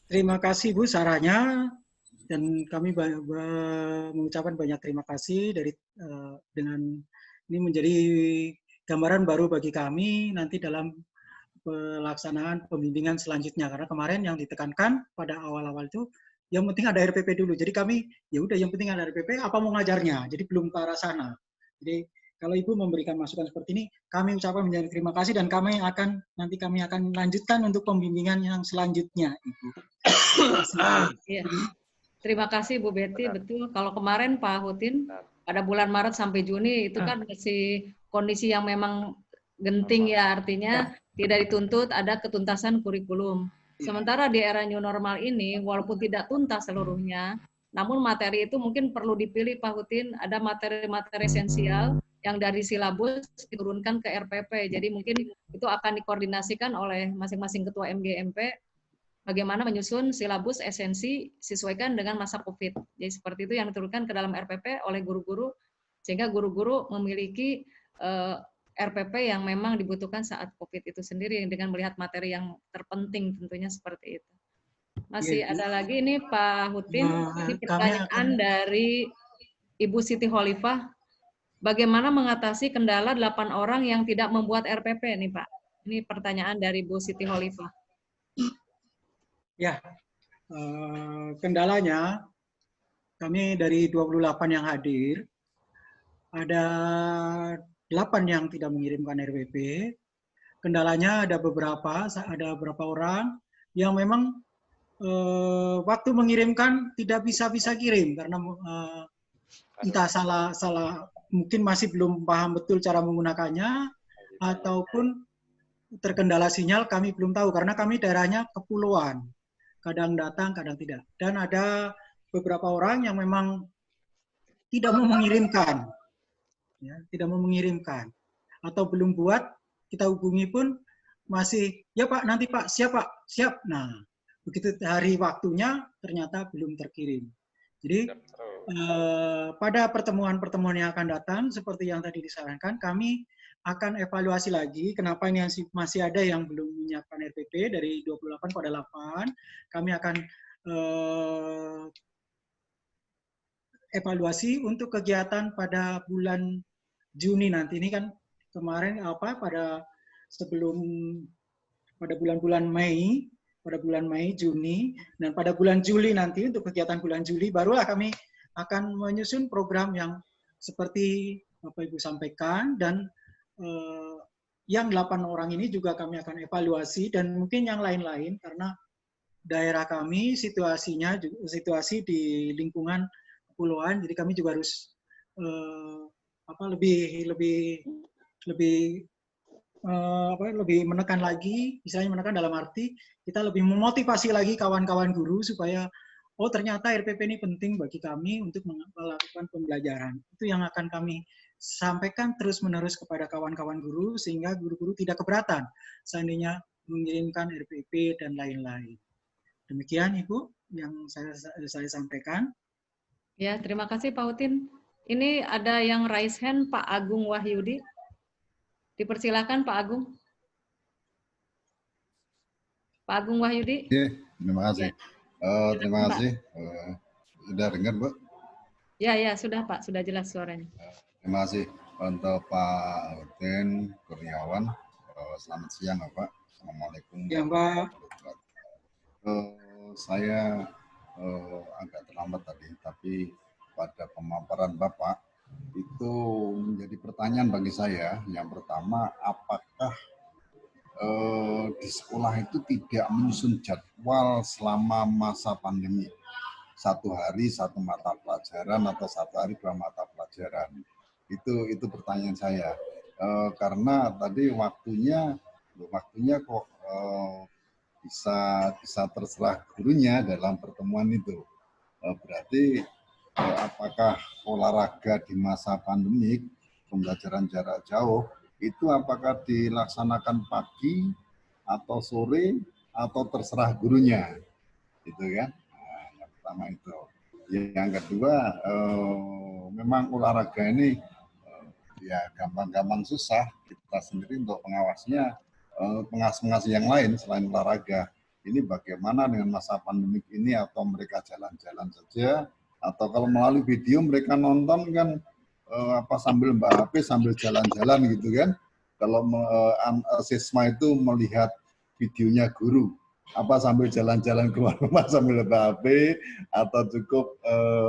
Terima kasih Bu sarannya, dan kami mengucapkan banyak terima kasih dengan ini menjadi gambaran baru bagi kami nanti dalam pelaksanaan pembimbingan selanjutnya, karena kemarin yang ditekankan pada awal-awal itu yang penting ada RPP dulu. Jadi kami ya udah yang penting ada RPP, apa mau ngajarnya. Jadi belum ke arah sana. Jadi kalau Ibu memberikan masukan seperti ini, kami ucapkan menjadi terima kasih, dan kami akan lanjutkan untuk pembimbingan yang selanjutnya, Ibu. Iya. Terima kasih Bu Betty, betul. Kalau kemarin Pak Hutin pada bulan Maret sampai Juni itu kan masih kondisi yang memang genting ya, artinya tidak dituntut ada ketuntasan kurikulum. Sementara di era new normal ini, walaupun tidak tuntas seluruhnya, namun materi itu mungkin perlu dipilih Pak Hutin, ada materi-materi esensial yang dari silabus diturunkan ke RPP. Jadi mungkin itu akan dikoordinasikan oleh masing-masing ketua MGMP, bagaimana menyusun silabus esensi sesuaikan dengan masa COVID. Jadi seperti itu yang diturunkan ke dalam RPP oleh guru-guru, sehingga guru-guru memiliki RPP yang memang dibutuhkan saat COVID itu sendiri, dengan melihat materi yang terpenting tentunya seperti itu. Masih ada lagi ini Pak Hutin, ini pertanyaan dari Ibu Siti Khalifah. Bagaimana mengatasi kendala 8 orang yang tidak membuat RPP nih Pak? Ini pertanyaan dari Bu Siti Khalifah. Ya, kendalanya kami dari 28 yang hadir, ada 8 yang tidak mengirimkan RPP. Kendalanya ada beberapa orang yang memang waktu mengirimkan tidak bisa kirim karena entah salah mungkin masih belum paham betul cara menggunakannya, ataupun terkendala sinyal, kami belum tahu karena kami daerahnya kepulauan, kadang datang kadang tidak. Dan ada beberapa orang yang memang tidak mau mengirimkan. Ya, tidak mau mengirimkan atau belum buat, kita hubungi pun masih ya Pak, nanti Pak, siap Pak, siap. Nah begitu hari waktunya ternyata belum terkirim. Jadi pada pertemuan-pertemuan yang akan datang, seperti yang tadi disarankan, kami akan evaluasi lagi kenapa ini masih ada yang belum menyiapkan RPP dari 28 pada 8. Kami akan evaluasi untuk kegiatan pada bulan Juni nanti. Ini kan kemarin pada bulan-bulan Mei, Juni, dan pada bulan Juli nanti untuk kegiatan bulan Juli barulah kami akan menyusun program yang seperti Bapak Ibu sampaikan, dan yang 8 orang ini juga kami akan evaluasi, dan mungkin yang lain-lain karena daerah kami situasi di lingkungan kepulauan, jadi kami juga harus lebih menekan lagi, misalnya menekan dalam arti kita lebih memotivasi lagi kawan-kawan guru supaya ternyata RPP ini penting bagi kami untuk melakukan pembelajaran. Itu yang akan kami sampaikan terus-menerus kepada kawan-kawan guru sehingga guru-guru tidak keberatan seandainya mengirimkan RPP dan lain-lain. Demikian Ibu yang saya sampaikan. Ya, terima kasih Pak Utin. Ini ada yang raise hand, Pak Agung Wahyudi. Dipersilakan Pak Agung. Pak Agung Wahyudi. Oke, terima kasih. Ya. Terima kasih. Sudah dengar, Bu? Ya, sudah Pak. Sudah jelas suaranya. Terima kasih untuk Pak Utin Kurniawan. Selamat siang, Bapak. Assalamualaikum. Ya, Pak. Saya agak terlambat tadi, tapi pada pemaparan Bapak itu menjadi pertanyaan bagi saya. Yang pertama, apakah di sekolah itu tidak menyusun jadwal selama masa pandemi? 1 hari 1 mata pelajaran atau 1 hari 2 mata pelajaran? Itu pertanyaan saya. Karena tadi waktunya kok bisa terserah gurunya dalam pertemuan itu. Berarti apakah olahraga di masa pandemik, pembelajaran jarak jauh, itu apakah dilaksanakan pagi atau sore atau terserah gurunya? Gitu kan? Nah, yang pertama itu. Yang kedua, memang olahraga ini ya gampang-gampang susah. Kita sendiri untuk pengawasnya, pengawas-pengawas yang lain selain olahraga. Ini bagaimana dengan masa pandemik ini, atau mereka jalan-jalan saja, atau kalau melalui video mereka nonton kan sambil HP sambil jalan-jalan gitu kan. Kalau siswa itu melihat videonya guru, apa sambil jalan-jalan keluar rumah sambil HP, atau cukup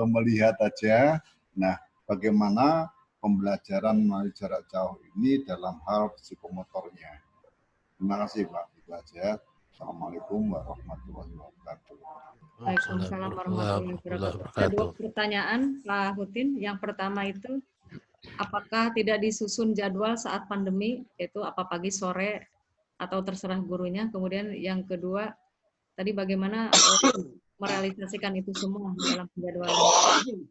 melihat aja. Nah, bagaimana pembelajaran melalui jarak jauh ini dalam hal psikomotornya? Terima kasih Pak. Itu aja. Assalamualaikum warahmatullahi wabarakatuh. Waalaikumsalam warahmatullahi wabarakatuh. Ada 2 pertanyaan Pak Hutin. Yang pertama itu, apakah tidak disusun jadwal saat pandemi, yaitu apa pagi, sore, atau terserah gurunya? Kemudian yang kedua, tadi bagaimana merealisasikan itu semua dalam penjadwalan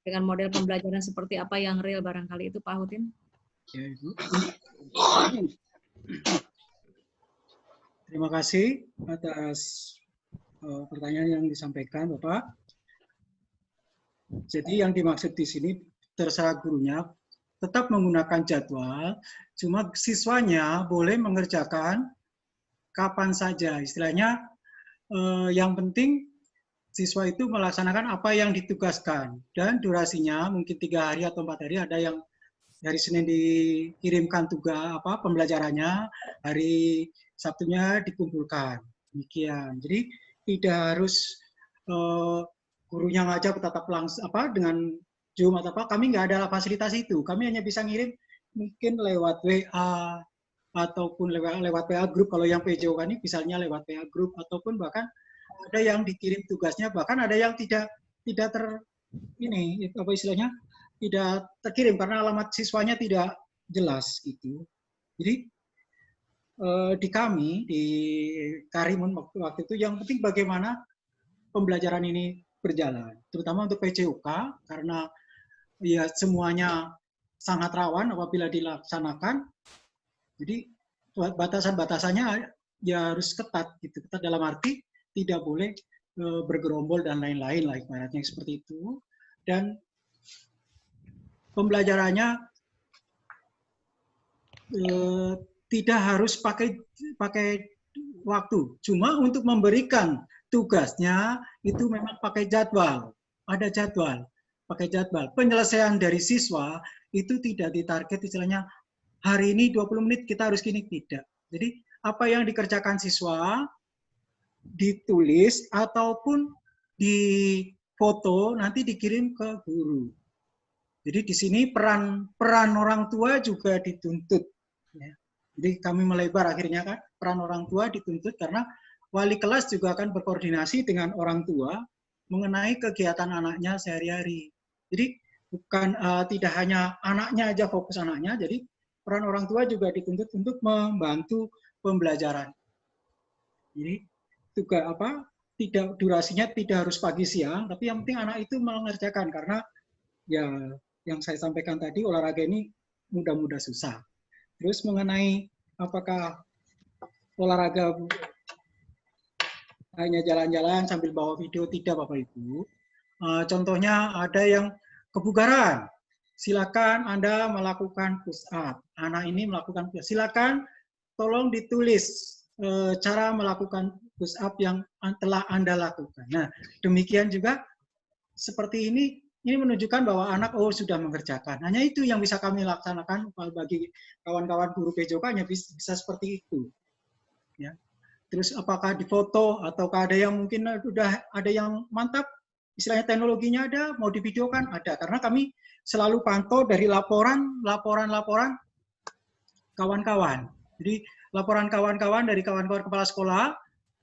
dengan model pembelajaran seperti apa yang real barangkali itu Pak Hutin? Ya, Ibu. Terima kasih atas pertanyaan yang disampaikan, Bapak. Jadi yang dimaksud di sini terserah gurunya tetap menggunakan jadwal, cuma siswanya boleh mengerjakan kapan saja. Istilahnya yang penting siswa itu melaksanakan apa yang ditugaskan, dan durasinya mungkin 3 hari atau 4 hari. Ada yang hari Senin dikirimkan tugas pembelajarannya, hari Sabtunya dikumpulkan. Demikian. Jadi tidak harus gurunya ngajak tetap langsung dengan Zoom atau apa. Kami nggak ada fasilitas itu. Kami hanya bisa ngirim mungkin lewat WA ataupun lewat WA group. Kalau yang PJO ini misalnya lewat WA group, ataupun bahkan ada yang dikirim tugasnya, bahkan ada yang tidak tidak terkirim karena alamat siswanya tidak jelas gitu. Jadi di kami di Karimun waktu itu yang penting bagaimana pembelajaran ini berjalan, terutama untuk PJOK karena ya semuanya sangat rawan apabila dilaksanakan. Jadi batasan-batasannya ya harus ketat gitu. Ketat dalam arti tidak boleh bergerombol dan lain-lain lah ibaratnya seperti itu. Dan pembelajarannya tidak harus pakai waktu. Cuma untuk memberikan tugasnya itu memang pakai jadwal. Ada jadwal, pakai jadwal. Penyelesaian dari siswa itu tidak ditarget istilahnya hari ini 20 menit kita harus gini, tidak. Jadi apa yang dikerjakan siswa ditulis ataupun difoto nanti dikirim ke guru. Jadi di sini peran orang tua juga dituntut. Ya. Jadi kami melebar akhirnya kan peran orang tua dituntut karena wali kelas juga akan berkoordinasi dengan orang tua mengenai kegiatan anaknya sehari-hari. Jadi bukan tidak hanya anaknya aja fokus anaknya, jadi peran orang tua juga dituntut untuk membantu pembelajaran. Jadi juga tidak durasinya tidak harus pagi siang, tapi yang penting anak itu mengerjakan karena ya yang saya sampaikan tadi olahraga ini mudah-mudah susah. Terus mengenai apakah olahraga hanya jalan-jalan sambil bawa video, tidak Bapak Ibu. Contohnya ada yang kebugaran. Silakan Anda melakukan push up. Anak ini melakukan push up. Silakan tolong ditulis cara melakukan push up yang telah Anda lakukan. Nah, demikian juga seperti ini menunjukkan bahwa anak sudah mengerjakan. Hanya itu yang bisa kami laksanakan bagi kawan-kawan guru PJOK hanya bisa seperti itu. Ya. Terus apakah difoto ataukah ada yang mungkin sudah ada yang mantap, istilahnya teknologinya ada, mau divideokan ada. Karena kami selalu pantau dari laporan kawan-kawan. Jadi laporan kawan-kawan dari kawan-kawan kepala sekolah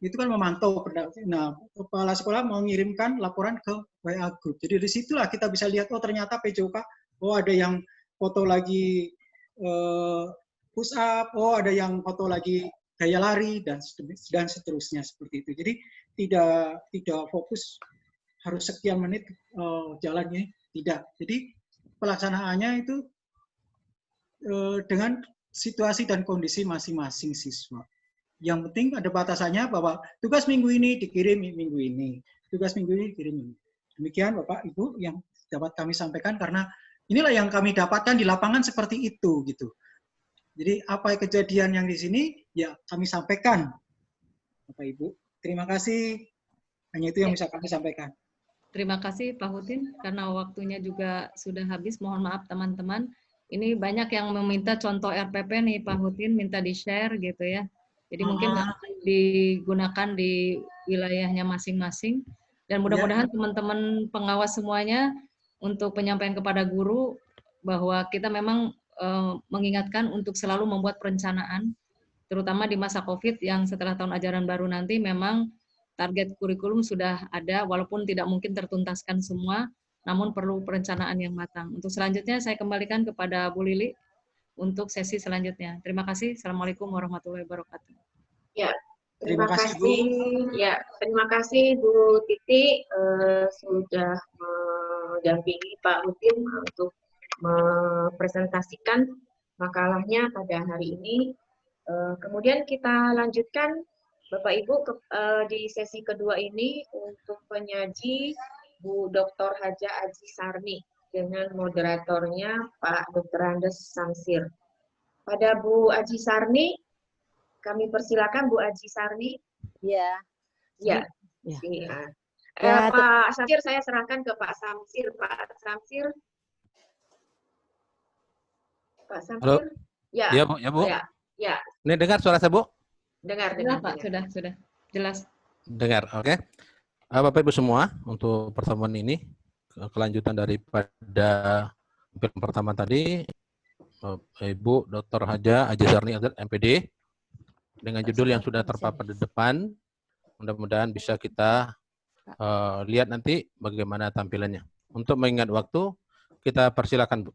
itu kan memantau. Nah, kepala sekolah mau mengirimkan laporan ke WA Group. Jadi disitulah kita bisa lihat, ternyata PJOK, ada yang foto lagi push up, ada yang foto lagi gaya lari, dan seterusnya seperti itu. Jadi tidak fokus harus sekian menit jalannya, tidak. Jadi pelaksanaannya itu dengan situasi dan kondisi masing-masing siswa. Yang penting ada batasannya bahwa tugas minggu ini dikirim minggu ini, tugas minggu ini dikirim minggu. Demikian Bapak Ibu yang dapat kami sampaikan karena inilah yang kami dapatkan di lapangan seperti itu gitu. Jadi apa kejadian yang di sini ya kami sampaikan Bapak Ibu. Terima kasih. Hanya itu yang bisa kami sampaikan. Terima kasih Pak Hutin karena waktunya juga sudah habis. Mohon maaf teman-teman. Ini banyak yang meminta contoh RPP nih Pak Hutin, minta di-share gitu ya. Jadi mungkin digunakan di wilayahnya masing-masing. Dan mudah-mudahan teman-teman pengawas semuanya untuk penyampaian kepada guru bahwa kita memang mengingatkan untuk selalu membuat perencanaan, terutama di masa COVID yang setelah tahun ajaran baru nanti memang target kurikulum sudah ada, walaupun tidak mungkin tertuntaskan semua, namun perlu perencanaan yang matang. Untuk selanjutnya saya kembalikan kepada Bu Lili untuk sesi selanjutnya. Terima kasih. Assalamualaikum warahmatullahi wabarakatuh. Ya, terima kasih. Ya, terima kasih Bu Titi sudah mendampingi Pak Hutin untuk mempresentasikan makalahnya pada hari ini. Kemudian kita lanjutkan Bapak Ibu di sesi kedua ini untuk penyaji Bu Dr. Haja Aji Sarni dengan moderatornya Pak Dr. Andes Samsir. Pada Bu Aji Sarni, kami persilakan Bu Aji Sarni. Ya. Ya. Pak Samsir, saya serahkan ke Pak Samsir. Pak Samsir. Pak Samsir. Halo. Ya. Ya Bu, ya Bu. Ya. Ini dengar suara saya Bu? Dengar Pak, sudah jelas. Dengar, oke. Bapak Ibu semua, untuk pertemuan ini kelanjutan daripada yang pertama tadi, Ibu Dr. Haja Aji Sarni MPD dengan judul yang sudah terpampang di depan. Mudah-mudahan bisa kita lihat nanti bagaimana tampilannya. Untuk mengingat waktu, kita persilakan Bu.